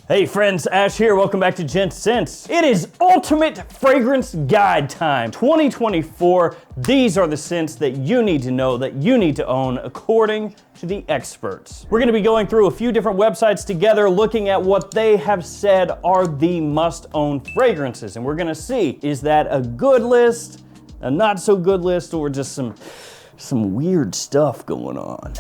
Hey friends, Ash here. Welcome back to Gents. Scents. It is ultimate fragrance guide time. 2024. These are the scents that you need to know, that you need to own according to the experts. We're going to be going through a few different websites together, looking at what they have said are the must-own fragrances. And we're going to see, is that a good list, a not so good list, or just some weird stuff going on.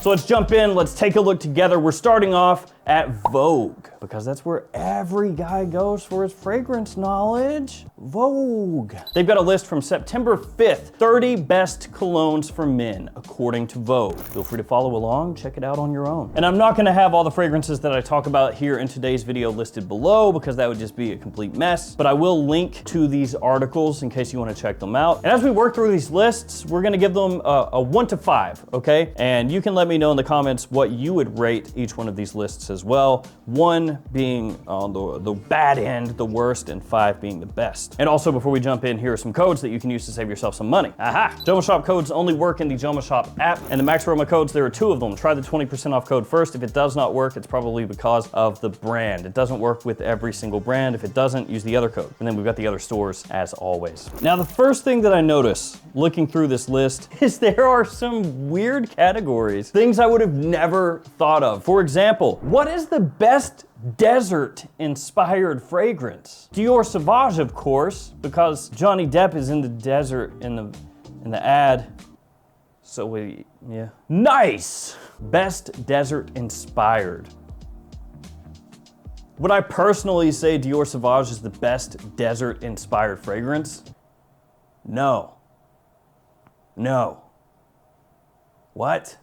So let's jump in, let's take a look together. We're starting off at Vogue, because that's where every guy goes for his fragrance knowledge. Vogue. They've got a list from September 5th, 30 best colognes for men, according to Vogue. Feel free to follow along, check it out on your own. And I'm not gonna have all the fragrances that I talk about here in today's video listed below, because that would just be a complete mess, but I will link to these articles in case you wanna check them out. And as we work through these lists, we're gonna give them a 1 to 5, okay? And you can let me know in the comments what you would rate each one of these lists as well. 1 being on the bad end, the worst, and 5 being the best. And also, before we jump in, here are some codes that you can use to save yourself some money. Aha! JOMASHOP codes only work in the JOMASHOP app, and the Max Aroma codes, there are 2 of them. Try the 20% off code first. If it does not work, it's probably because of the brand. It doesn't work with every single brand. If it doesn't, use the other code. And then we've got the other stores as always. Now, the first thing that I notice looking through this list is there are some weird categories, things I would have never thought of. For example, what is the best desert-inspired fragrance? Dior Sauvage, of course, because Johnny Depp is in the desert in the ad. So yeah. Nice! Best desert-inspired. Would I personally say Dior Sauvage is the best desert-inspired fragrance? No. No. What?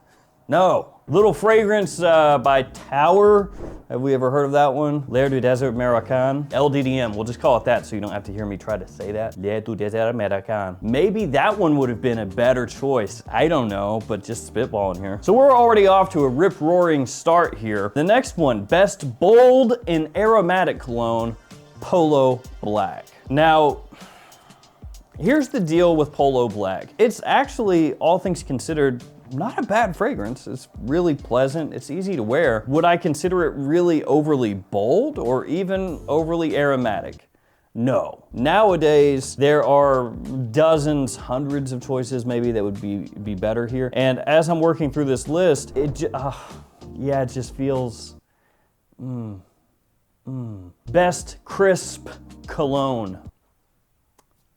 No. Little Fragrance by Tower. Have we ever heard of that one? L'air du désert américain. LDDM, we'll just call it that so you don't have to hear me try to say that. L'air du désert américain. Maybe that one would have been a better choice. I don't know, but just spitballing here. So we're already off to a rip-roaring start here. The next one, best bold and aromatic cologne, Polo Black. Now, here's the deal with Polo Black. It's actually, all things considered, not a bad fragrance. It's really pleasant. It's easy to wear. Would I consider it really overly bold or even overly aromatic? No. Nowadays, there are dozens, hundreds of choices maybe that would be better here. And as I'm working through this list, it just feels, Best crisp cologne.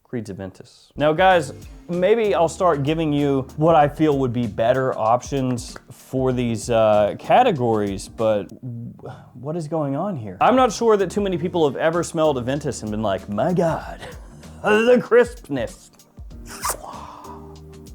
Creed's Aventus. Now guys, maybe I'll start giving you what I feel would be better options for these categories, but what is going on here? I'm not sure that too many people have ever smelled Aventus and been like, my God, the crispness.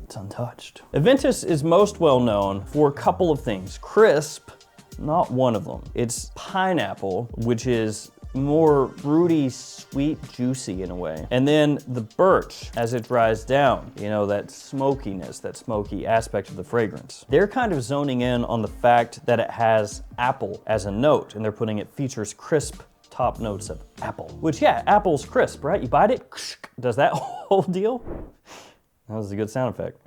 It's untouched. Aventus is most well known for a couple of things. Crisp, not one of them. It's pineapple, which is more fruity, sweet, juicy in a way. And then the birch as it dries down, you know, that smokiness, that smoky aspect of the fragrance. They're kind of zoning in on the fact that it has apple as a note, and they're putting it features crisp top notes of apple. Which, yeah, apple's crisp, right? You bite it, does that whole deal? That was a good sound effect.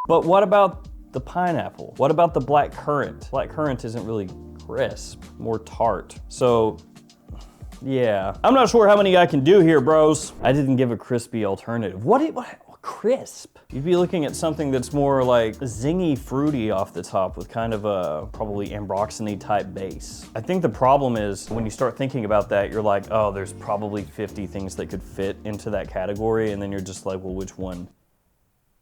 But what about the pineapple? What about the black currant? Black currant isn't really crisp, more tart. So, yeah. I'm not sure how many I can do here, bros. I didn't give a crispy alternative. What crisp? You'd be looking at something that's more like zingy fruity off the top with kind of a probably ambroxany type base. I think the problem is when you start thinking about that, you're like, oh, there's probably 50 things that could fit into that category. And then you're just like, well, which one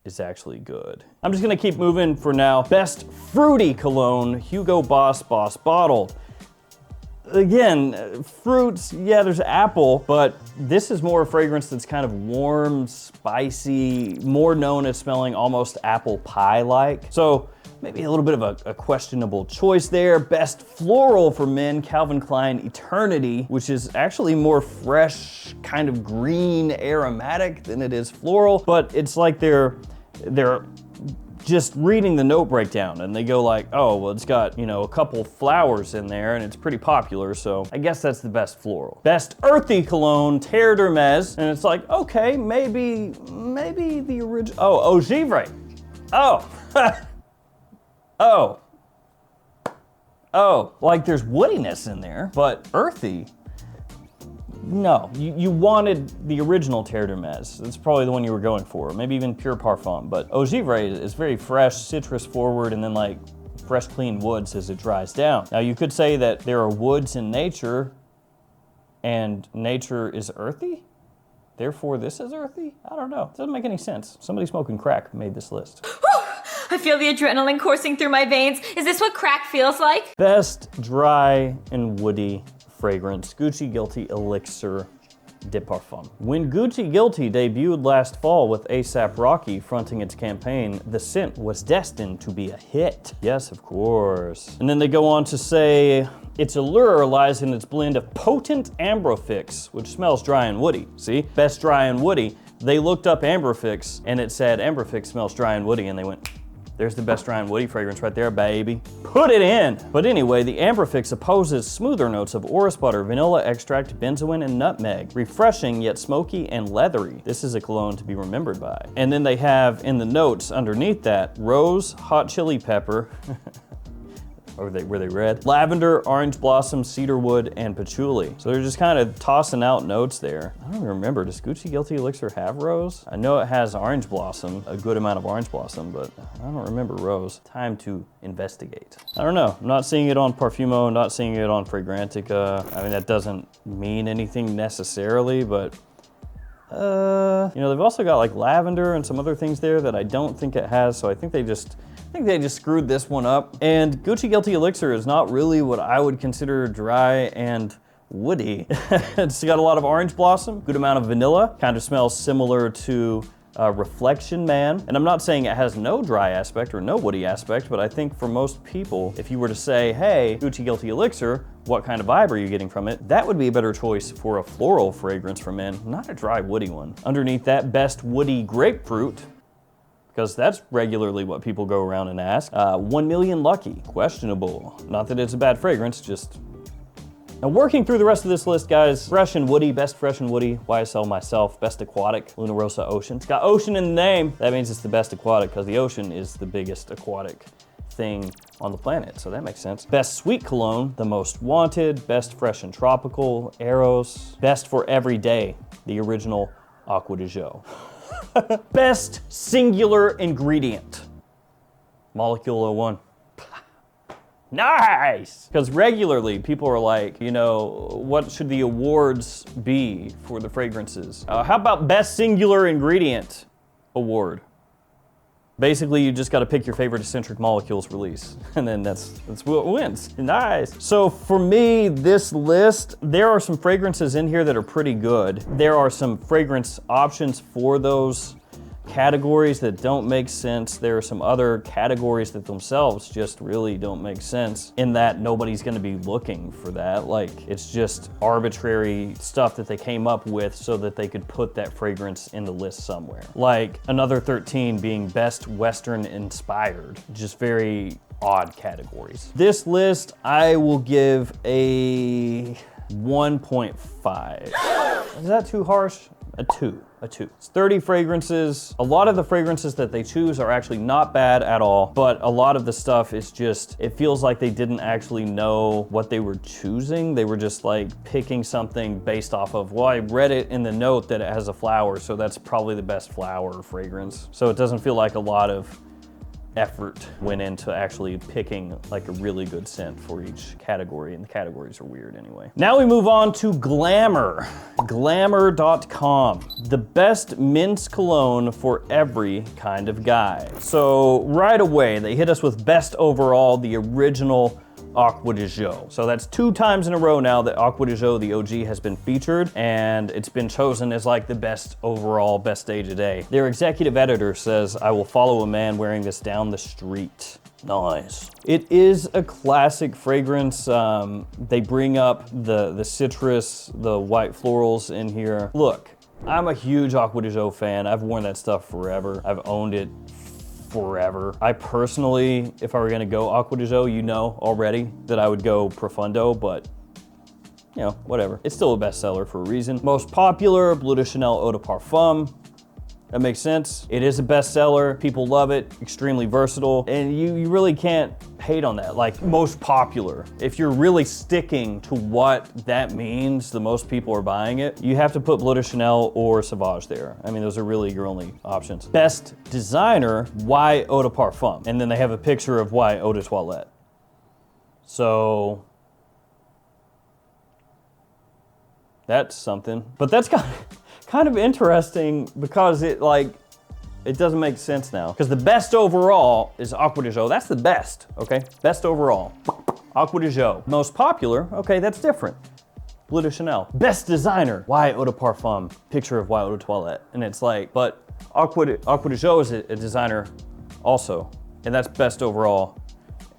is actually good? I'm just gonna keep moving for now. Best fruity cologne, Hugo Boss Bottled. Again, fruits, yeah, there's apple, but this is more a fragrance that's kind of warm, spicy, more known as smelling almost apple pie-like. So maybe a little bit of a questionable choice there. Best floral for men, Calvin Klein Eternity, which is actually more fresh, kind of green aromatic than it is floral, but it's like they're just reading the note breakdown, and they go like, oh, well, it's got, you know, a couple flowers in there, and it's pretty popular, so I guess that's the best floral. Best earthy cologne, Terre d'Hermès, and it's like, okay, maybe the original, oh, Eau Givre. Oh, oh, like there's woodiness in there, but earthy, no. You wanted the original Terre d'Hermès. That's probably the one you were going for, maybe even Pure Parfum, but Eau Givre is very fresh, citrus forward, and then like fresh, clean woods as it dries down. Now you could say that there are woods in nature, and nature is earthy? Therefore this is earthy? I don't know, it doesn't make any sense. Somebody smoking crack made this list. I feel the adrenaline coursing through my veins. Is this what crack feels like? Best dry and woody fragrance, Gucci Guilty Elixir de Parfum. When Gucci Guilty debuted last fall with A$AP Rocky fronting its campaign, the scent was destined to be a hit. Yes, of course. And then they go on to say, its allure lies in its blend of potent ambrofix, which smells dry and woody. See, best dry and woody. They looked up ambrofix and it said ambrofix smells dry and woody, and they went, there's the best dry and woody fragrance right there, baby. Put it in! But anyway, the ambrofix opposes smoother notes of orris butter, vanilla extract, benzoin, and nutmeg. Refreshing yet smoky and leathery. This is a cologne to be remembered by. And then they have in the notes underneath that, rose, hot chili pepper, were they red? Lavender, orange blossom, cedarwood, and patchouli. So they're just kind of tossing out notes there. I don't even remember, does Gucci Guilty Elixir have rose? I know it has orange blossom, a good amount of orange blossom, but I don't remember rose. Time to investigate. I don't know, I'm not seeing it on Parfumo, not seeing it on Fragrantica. I mean, that doesn't mean anything necessarily, but you know, they've also got like lavender and some other things there that I don't think it has, so I think they just screwed this one up. And Gucci Guilty Elixir is not really what I would consider dry and woody. It's got a lot of orange blossom, good amount of vanilla, kind of smells similar to Reflection Man. And I'm not saying it has no dry aspect or no woody aspect, but I think for most people, if you were to say, hey, Gucci Guilty Elixir, what kind of vibe are you getting from it? That would be a better choice for a floral fragrance for men, not a dry woody one. Underneath that, best woody grapefruit, because that's regularly what people go around and ask. 1 Million Lucky, questionable. Not that it's a bad fragrance, just. Now working through the rest of this list, guys, fresh and woody, best fresh and woody, YSL Myself, best aquatic, Luna Rosa Ocean. It's got ocean in the name. That means it's the best aquatic because the ocean is the biggest aquatic thing on the planet, so that makes sense. Best sweet cologne, The Most Wanted, best fresh and tropical, Eros, best for every day, the original Aqua de Jo. Best singular ingredient, Molecule 01. Nice! Because regularly people are like, you know, what should the awards be for the fragrances? How about best singular ingredient award? Basically, you just got to pick your favorite eccentric molecules release, and then that's what wins. Nice. So for me, this list, there are some fragrances in here that are pretty good. There are some fragrance options for those categories that don't make sense. There are some other categories that themselves just really don't make sense in that nobody's gonna be looking for that. Like, it's just arbitrary stuff that they came up with so that they could put that fragrance in the list somewhere. Like Another 13 being best Western inspired, just very odd categories. This list, I will give a 1.5. Is that too harsh? A 2. It's 30 fragrances. A lot of the fragrances that they choose are actually not bad at all, but a lot of the stuff is just, it feels like they didn't actually know what they were choosing. They were just like picking something based off of, well, I read it in the note that it has a flower, so that's probably the best flower fragrance. So it doesn't feel like a lot of effort went into actually picking like a really good scent for each category, and the categories are weird anyway. Now we move on to Glamour. Glamour.com, the best men's cologne for every kind of guy. So right away, they hit us with best overall, the original Aqua de Jo. So that's 2 times in a row now that Aqua de Jo, the OG, has been featured, and it's been chosen as like the best overall, best day today. Their executive editor says, I will follow a man wearing this down the street. Nice. It is a classic fragrance. They bring up the citrus, the white florals in here. Look, I'm a huge Aqua de Jo fan. I've worn that stuff forever. I've owned it forever. I personally, if I were gonna go Acqua di Gio, you know already that I would go Profondo, but you know, whatever. It's still a bestseller for a reason. Most popular, Bleu de Chanel Eau de Parfum. That makes sense. It is a bestseller. People love it, extremely versatile. And you really can't hate on that. Like, most popular. If you're really sticking to what that means, the most people are buying it, you have to put Bleu de Chanel or Sauvage there. I mean, those are really your only options. Best designer, why Eau de Parfum? And then they have a picture of why Eau de Toilette. So, that's something. But that's kind of interesting because it doesn't make sense now. Because the best overall is Acqua di Gio. That's the best, okay? Best overall. Acqua di Gio. Most popular, okay, that's different. Bleu de Chanel. Best designer, why Eau de Parfum? Picture of why Eau de Toilette. And it's like, but Acqua di Gio is a designer also. And that's best overall.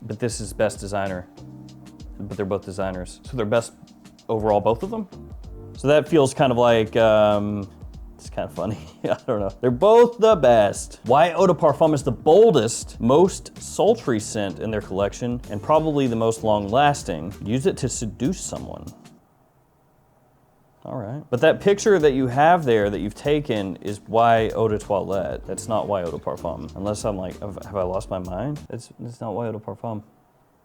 But this is best designer. But they're both designers. So they're best overall, both of them? So that feels kind of like, it's kind of funny. I don't know. They're both the best. Why Eau de Parfum is the boldest, most sultry scent in their collection, and probably the most long-lasting. Use it to seduce someone. All right. But that picture that you have there that you've taken is why Eau de Toilette. That's not why Eau de Parfum. Unless I'm like, have I lost my mind? It's not why Eau de Parfum.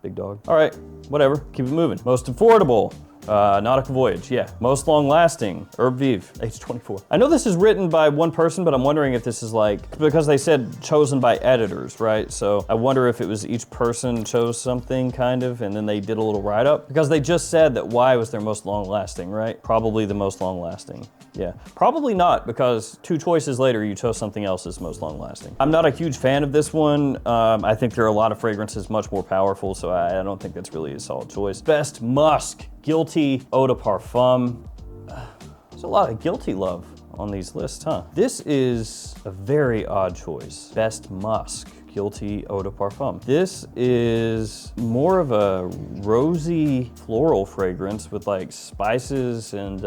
Big dog. All right, whatever, keep it moving. Most affordable, Nautica Voyage, yeah. Most long-lasting, Herb Vive, age 24. I know this is written by one person, but I'm wondering if this is like, because they said chosen by editors, right? So I wonder if it was each person chose something kind of, and then they did a little write-up. Because they just said that Y was their most long-lasting, right? Probably the most long-lasting. Yeah, probably not, because 2 choices later, you chose something else as most long-lasting. I'm not a huge fan of this one. I think there are a lot of fragrances much more powerful, so I don't think that's really a solid choice. Best musk, Guilty Eau de Parfum. There's a lot of guilty love on these lists, huh? This is a very odd choice. Best musk, Guilty Eau de Parfum. This is more of a rosy floral fragrance with like spices and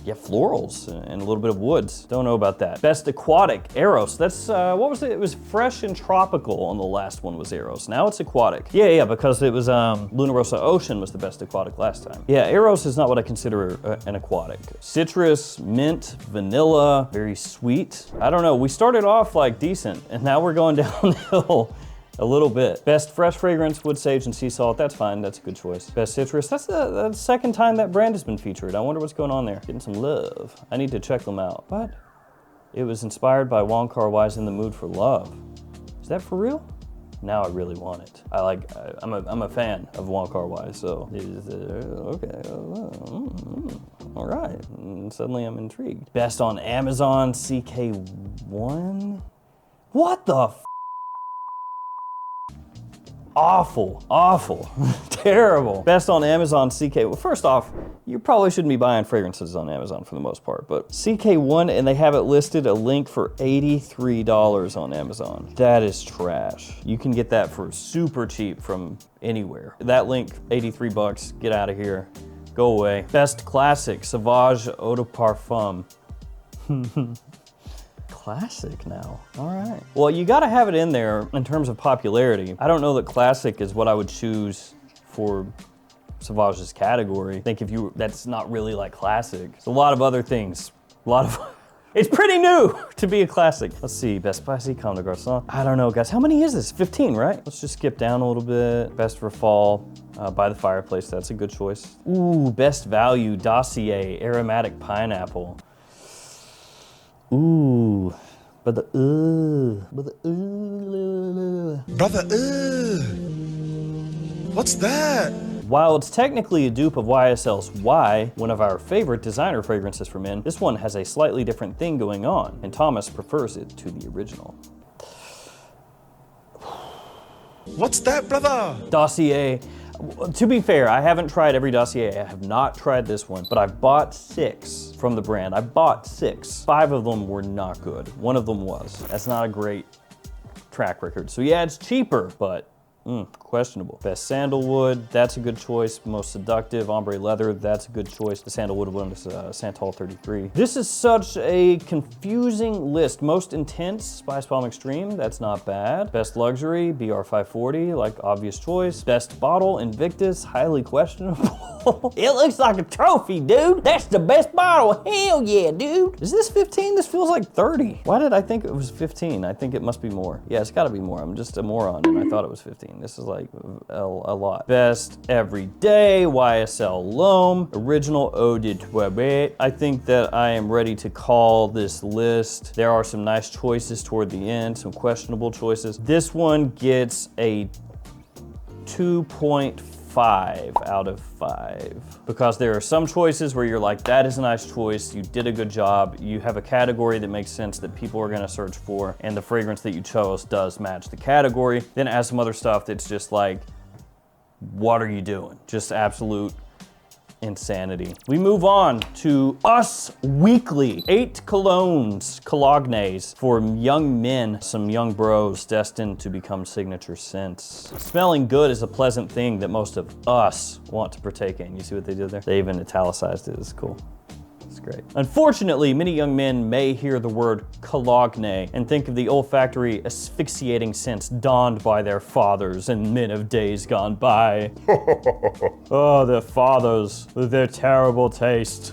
yeah, florals and a little bit of woods. Don't know about that. Best aquatic, Eros. That's, what was it? It was fresh and tropical on the last one was Eros. Now it's aquatic. Yeah, because it was Luna Rossa Ocean was the best aquatic last time. Yeah, Eros is not what I consider an aquatic. Citrus, mint, vanilla, very sweet. I don't know, we started off like decent and now we're going downhill a little bit. Best fresh fragrance, wood sage and sea salt. That's fine, that's a good choice. Best citrus, that's the second time that brand has been featured. I wonder what's going on there. Getting some love. I need to check them out. But it was inspired by Wong Kar-wai's In the Mood for Love. Is that for real? Now I really want it. I'm a fan of Wong Kar-wai, so okay. All right, and suddenly I'm intrigued. Best on Amazon, CK1? What the f? Awful, terrible. Best on Amazon, CK. Well, first off, you probably shouldn't be buying fragrances on Amazon for the most part, but CK1, and they have it listed a link for $83 on Amazon. That is trash. You can get that for super cheap from anywhere. That link, 83 bucks, get out of here, go away. Best classic, Sauvage Eau de Parfum. Classic now, all right. Well, you gotta have it in there in terms of popularity. I don't know that classic is what I would choose for Sauvage's category. I think if you, that's not really like classic. It's a lot of other things. It's pretty new to be a classic. Let's see, Best Spicy, Comme des Garçons. I don't know, guys, how many is this? 15, right? Let's just skip down a little bit. Best for fall, By the Fireplace, that's a good choice. Ooh, Best Value, Dossier, Aromatic Pineapple. Ooh, brother, what's that? While it's technically a dupe of YSL's Y, one of our favorite designer fragrances from Men, this one has a slightly different thing going on, and Thomas prefers it to the original. What's that, brother? Dossier. To be fair, I haven't tried every Dossier. I have not tried this one, but I bought 6 from the brand. I bought 6. 5 of them were not good. One of them was. That's not a great track record. So yeah, it's cheaper, but Questionable. Best sandalwood, that's a good choice. Most seductive, ombre leather, that's a good choice. The sandalwood one is Santal 33. This is such a confusing list. Most intense, Spice Bomb Extreme, that's not bad. Best luxury, BR 540, like obvious choice. Best bottle, Invictus, highly questionable. It looks like a trophy, dude. That's the best bottle. Hell yeah, dude. Is this 15? This feels like 30. Why did I think it was 15? I think it must be more. Yeah, it's gotta be more. I'm just a moron and I thought it was 15. This is like a lot. Best everyday, YSL L'Homme, original Eau de Toilette. I think that I am ready to call this list. There are some nice choices toward the end, some questionable choices. This one gets a 2.5 out of 5 because there are some choices where you're like, that is a nice choice, you did a good job, you have a category that makes sense that people are gonna search for, and the fragrance that you chose does match the category. Then it has some other stuff that's just like, what are you doing? Just absolute insanity. We move on to Us Weekly. 8 colognes, colognes for young men, some young bros destined to become signature scents. Smelling good is a pleasant thing that most of us want to partake in. You see what they did there? They even italicized it. It's cool. It's great. Unfortunately, many young men may hear the word cologne and think of the olfactory asphyxiating scents donned by their fathers and men of days gone by. Oh, their fathers with their terrible taste.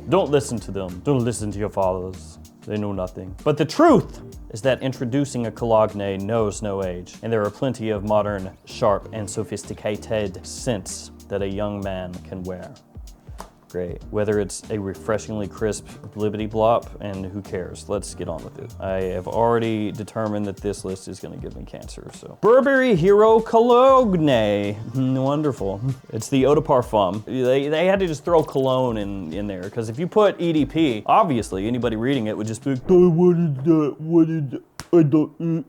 Don't listen to them. Don't listen to your fathers. They know nothing. But the truth is that introducing a cologne knows no age, and there are plenty of modern, sharp, and sophisticated scents that a young man can wear. Great. Whether it's a refreshingly crisp blibbity blop, and who cares? Let's get on with it. I have already determined that this list is gonna give me cancer, so. Burberry Hero Cologne. Wonderful. It's the eau de parfum. They had to just throw cologne in there, because if you put EDP, obviously anybody reading it would just be like, oh, what is that? What is that? I don't...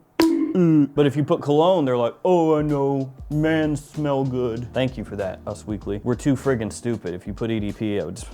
But if you put cologne, they're like, oh, I know, men smell good. Thank you for that, Us Weekly. We're too friggin' stupid. If you put EDP, I would just,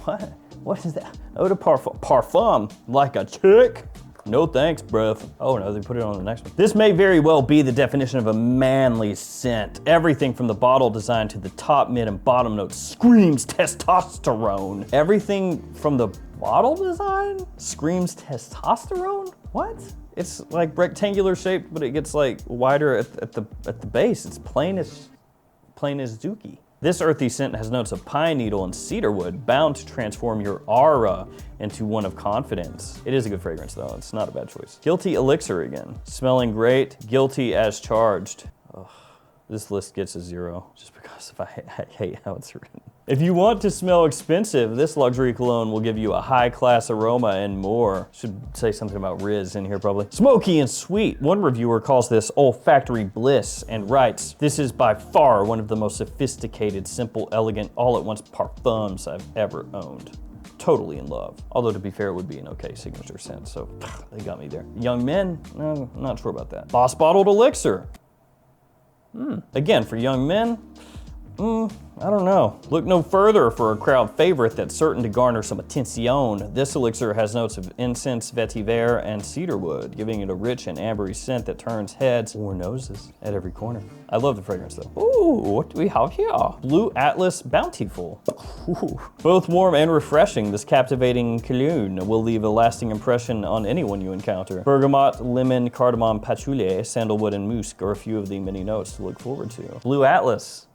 what? What is that? Eau de parfum, parfum, like a chick? No thanks, bruv. Oh no, they put it on the next one. This may very well be the definition of a manly scent. Everything from the bottle design to the top, mid, and bottom notes screams testosterone. Everything from the bottle design screams testosterone? What? It's like rectangular shaped, but it gets like wider at the base. It's plain as dookie. This earthy scent has notes of pine needle and cedarwood, bound to transform your aura into one of confidence. It is a good fragrance though, it's not a bad choice. Guilty Elixir again. Smelling great, guilty as charged. Ugh. This list gets a 0, just because I hate how it's written. If you want to smell expensive, this luxury cologne will give you a high-class aroma and more. Should say something about Riz in here probably. Smoky and sweet. One reviewer calls this olfactory bliss and writes, this is by far one of the most sophisticated, simple, elegant, all-at-once parfums I've ever owned. Totally in love. Although to be fair, it would be an okay signature scent, so they got me there. Young men, no, not sure about that. Boss Bottled Elixir. Again, for young men, I don't know. Look no further for a crowd favorite that's certain to garner some attention. This elixir has notes of incense, vetiver, and cedarwood, giving it a rich and ambery scent that turns heads or noses at every corner. I love the fragrance though. Ooh, what do we have here? Blue Atlas Bountiful. Ooh. Both warm and refreshing, this captivating cologne will leave a lasting impression on anyone you encounter. Bergamot, lemon, cardamom, patchouli, sandalwood, and musk are a few of the many notes to look forward to. Blue Atlas.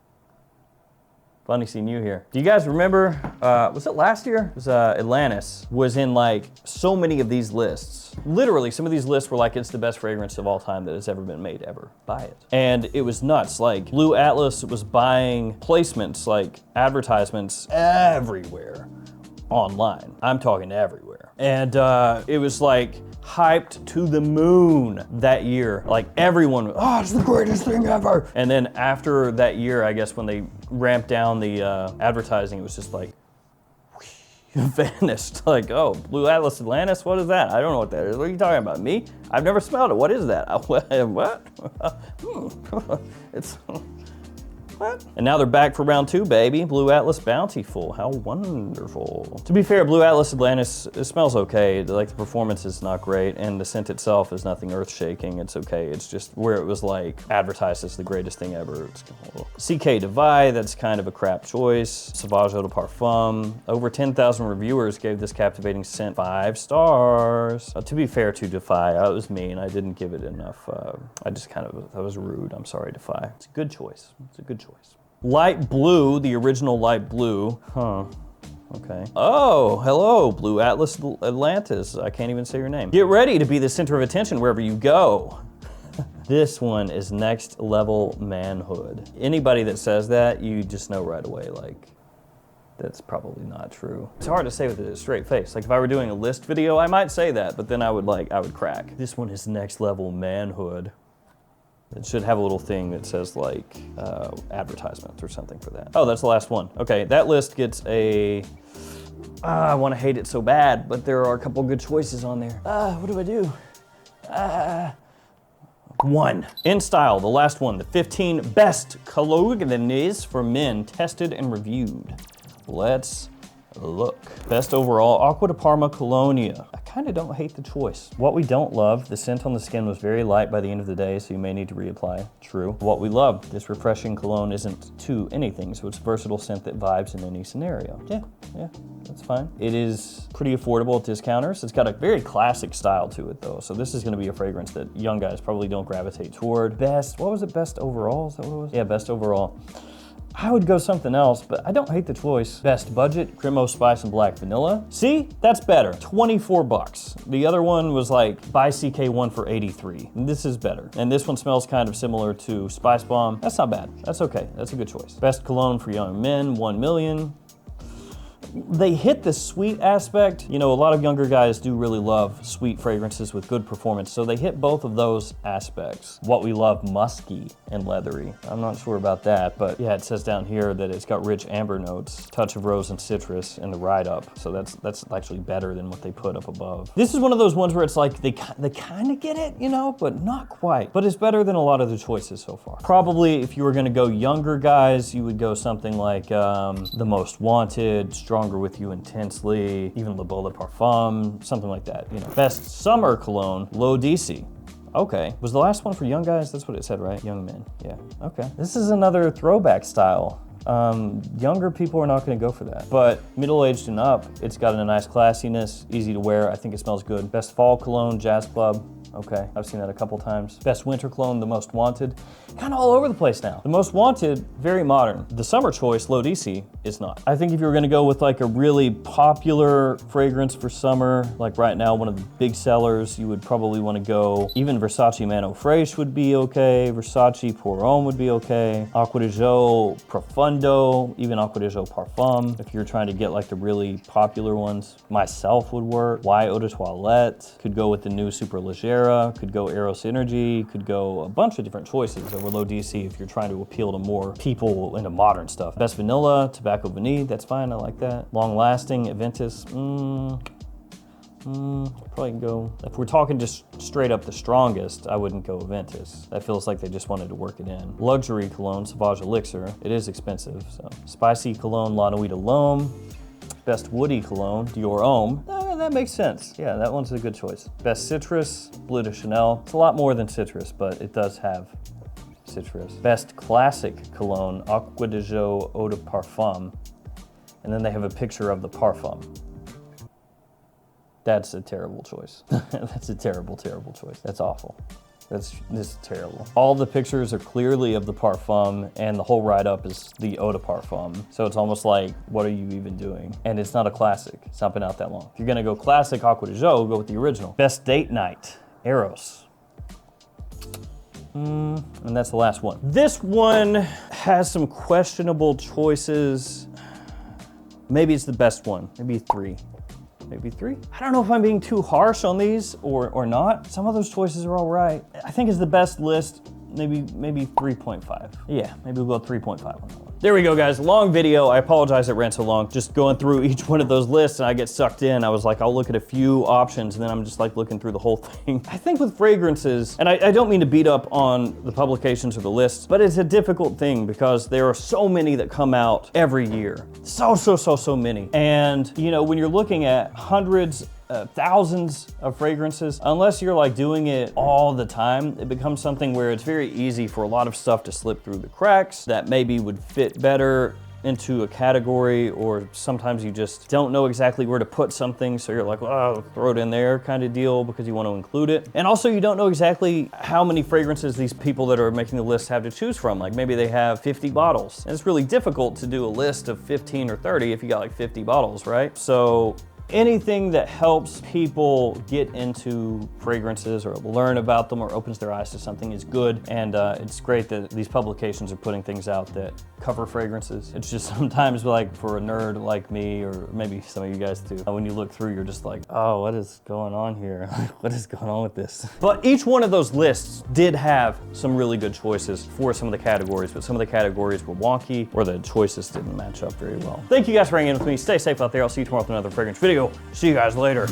Funny seeing you here. Do you guys remember, was it last year? It was Atlantis was in like so many of these lists. Literally, some of these lists were like, it's the best fragrance of all time that has ever been made ever. Buy it. And it was nuts. Like Blue Atlas was buying placements, like advertisements everywhere online. I'm talking everywhere. And it was like, hyped to the moon that year. Like everyone, oh, it's the greatest thing ever. And then after that year, I guess when they ramped down the advertising, it was just like, vanished. Like, oh, Blue Atlas Atlantis, what is that? I don't know what that is. What are you talking about? Me? I've never smelled it. What is that? What? What? And now they're back for round 2, baby. Blue Atlas Bountiful. How wonderful. To be fair, Blue Atlas Atlantis, it smells okay. Like, the performance is not great, and the scent itself is nothing earth-shaking. It's okay. It's just where it was like advertised as the greatest thing ever. It's CK Divide, that's kind of a crap choice. Sauvage Eau de Parfum. Over 10,000 reviewers gave this captivating scent 5 stars. To be fair to Defy, I was mean. I didn't give it enough. That was rude. I'm sorry, Defy. It's a good choice. It's a good choice. Light Blue, the original Light Blue. Huh. Okay. Oh, hello, Blue Atlas Atlantis. I can't even say your name. Get ready to be the center of attention wherever you go. This one is next level manhood. Anybody that says that, you just know right away, like, that's probably not true. It's hard to say with a straight face. Like, if I were doing a list video, I might say that, but then I would crack. This one is next level manhood. It should have a little thing that says like advertisements or something for that. Oh, that's the last one. Okay, that list gets a, I want to hate it so bad, but there are a couple good choices on there. What do I do? 1. In Style, the last one, the 15 best colognes for men tested and reviewed. Let's look. Best overall, Aqua de Parma Colonia. I kind of don't hate the choice. What we don't love, the scent on the skin was very light by the end of the day, so you may need to reapply. True. What we love, this refreshing cologne isn't to anything, so it's a versatile scent that vibes in any scenario. Yeah, that's fine. It is pretty affordable at discounters. It's got a very classic style to it though, so this is gonna be a fragrance that young guys probably don't gravitate toward. Best, what was it, best overall? Is that what it was? Yeah, best overall. I would go something else, but I don't hate the choice. Best budget, Cremo Spice and Black Vanilla. See, that's better, 24 bucks. The other one was like, buy CK1 for 83. This is better. And this one smells kind of similar to Spice Bomb. That's not bad, that's okay, that's a good choice. Best cologne for young men, 1 million. They hit the sweet aspect. You know, a lot of younger guys do really love sweet fragrances with good performance, so they hit both of those aspects. What we love, musky and leathery. I'm not sure about that, but yeah, it says down here that it's got rich amber notes, touch of rose and citrus in the ride-up, so that's actually better than what they put up above. This is one of those ones where it's like, they kind of get it, you know, but not quite. But it's better than a lot of the choices so far. Probably, if you were gonna go younger guys, you would go something like The Most Wanted, Stronger With You Intensely, even Le Beau de Parfum, something like that, you know. Best summer cologne, Low DC. Okay, was the last one for young guys? That's what it said, right? Young men, yeah, okay. This is another throwback style. Younger people are not gonna go for that. But middle-aged and up, it's got a nice classiness, easy to wear, I think it smells good. Best fall cologne, Jazz Club. Okay, I've seen that a couple times. Best winter cologne, The Most Wanted. Kind of all over the place now. The Most Wanted, very modern. The summer choice, Low DC, is not. I think if you were gonna go with like a really popular fragrance for summer, like right now, one of the big sellers, you would probably wanna go, even Versace Man Eau Fraiche would be okay, Versace Pour Homme would be okay, Acqua di Gio Profundo, even Acqua di Gio Parfum. If you're trying to get like the really popular ones, Myself would work. Y Eau de Toilette, could go with the new Super Leggera, could go Eros Energy, could go a bunch of different choices over Low DC if you're trying to appeal to more people into modern stuff. Best Vanilla, Tobacco Vanille, that's fine, I like that. Long Lasting, Aventus, probably can go, if we're talking just straight up the strongest, I wouldn't go Aventus. That feels like they just wanted to work it in. Luxury Cologne, Sauvage Elixir, it is expensive, so. Spicy Cologne, La Nuit de l'Homme. Best Woody Cologne, Dior Homme. That makes sense. Yeah, that one's a good choice. Best Citrus, Bleu de Chanel. It's a lot more than citrus, but it does have citrus. Best Classic Cologne, Acqua di Gio Eau de Parfum. And then they have a picture of the parfum. That's a terrible choice. That's a terrible, terrible choice. That's awful. This is terrible. All the pictures are clearly of the parfum, and the whole write-up is the eau de parfum. So it's almost like, what are you even doing? And it's not a classic. It's not been out that long. If you're gonna go classic Acqua di Gio, go with the original. Best Date Night, Eros. And that's the last one. This one has some questionable choices. Maybe it's the best one, maybe 3. Maybe 3? I don't know if I'm being too harsh on these or not. Some of those choices are all right. I think it's the best list, maybe 3.5. Yeah, maybe we'll go 3.5 on that one. There we go, guys. Long video. I apologize it ran so long. Just going through each one of those lists and I get sucked in. I was like, I'll look at a few options and then I'm just like looking through the whole thing. I think with fragrances, and I don't mean to beat up on the publications or the lists, but it's a difficult thing because there are so many that come out every year. So many. And you know, when you're looking at hundreds, thousands of fragrances, unless you're like doing it all the time, it becomes something where it's very easy for a lot of stuff to slip through the cracks that maybe would fit better into a category, or sometimes you just don't know exactly where to put something, so you're like, well, throw it in there kind of deal because you want to include it. And also you don't know exactly how many fragrances these people that are making the list have to choose from. Like maybe they have 50 bottles. And it's really difficult to do a list of 15 or 30 if you got like 50 bottles, right? So anything that helps people get into fragrances or learn about them or opens their eyes to something is good. And it's great that these publications are putting things out that cover fragrances. It's just sometimes like for a nerd like me, or maybe some of you guys too, when you look through, you're just like, oh, what is going on here? What is going on with this? But each one of those lists did have some really good choices for some of the categories, but some of the categories were wonky or the choices didn't match up very well. Thank you guys for hanging in with me. Stay safe out there. I'll see you tomorrow with another fragrance video. See you guys later.